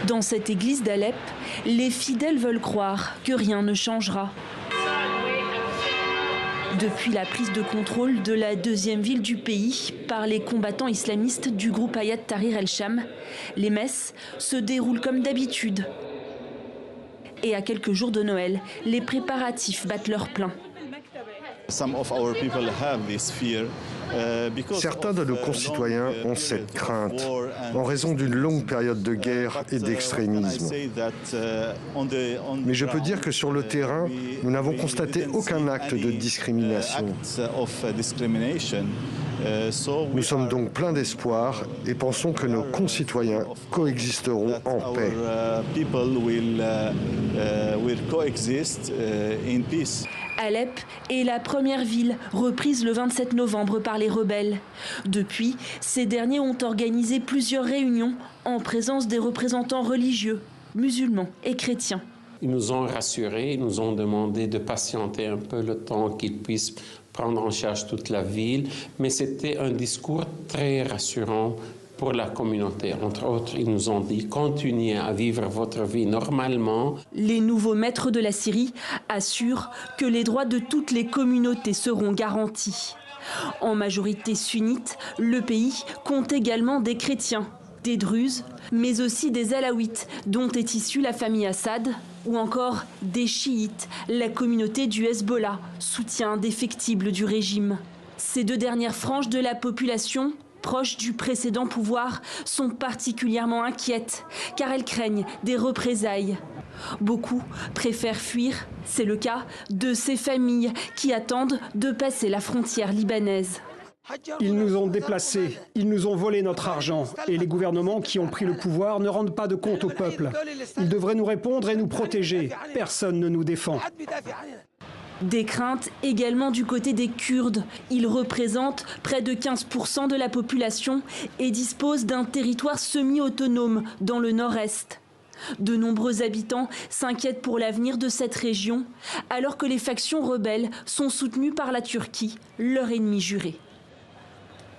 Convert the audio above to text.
Dans cette église d'Alep, les fidèles veulent croire que rien ne changera. Depuis la prise de contrôle de la deuxième ville du pays par les combattants islamistes du groupe Hayat Tahrir el-Sham, les messes se déroulent comme d'habitude. Et à quelques jours de Noël, les préparatifs battent leur plein. Certains de nos concitoyens ont cette crainte en raison d'une longue période de guerre et d'extrémisme. Mais je peux dire que sur le terrain, nous n'avons constaté aucun acte de discrimination. Nous sommes donc pleins d'espoir et pensons que nos concitoyens coexisteront en paix. Alep est la première ville reprise le 27 novembre par les rebelles. Depuis, ces derniers ont organisé plusieurs réunions en présence des représentants religieux, musulmans et chrétiens. Ils nous ont rassurés, ils nous ont demandé de patienter un peu le temps qu'ils puissent prendre en charge toute la ville, mais c'était un discours très rassurant pour la communauté. Entre autres, ils nous ont dit « Continuez à vivre votre vie normalement ». Les nouveaux maîtres de la Syrie assurent que les droits de toutes les communautés seront garantis. En majorité sunnite, le pays compte également des chrétiens, des druzes, mais aussi des alaouites, dont est issue la famille Assad, ou encore des chiites, la communauté du Hezbollah, soutien indéfectible du régime. Ces deux dernières franges de la population, proches du précédent pouvoir, sont particulièrement inquiètes, car elles craignent des représailles. Beaucoup préfèrent fuir, c'est le cas de ces familles qui attendent de passer la frontière libanaise. Ils nous ont déplacés, ils nous ont volé notre argent et les gouvernements qui ont pris le pouvoir ne rendent pas de compte au peuple. Ils devraient nous répondre et nous protéger. Personne ne nous défend. Des craintes également du côté des Kurdes. Ils représentent près de 15% de la population et disposent d'un territoire semi-autonome dans le nord-est. De nombreux habitants s'inquiètent pour l'avenir de cette région, alors que les factions rebelles sont soutenues par la Turquie, leur ennemi juré.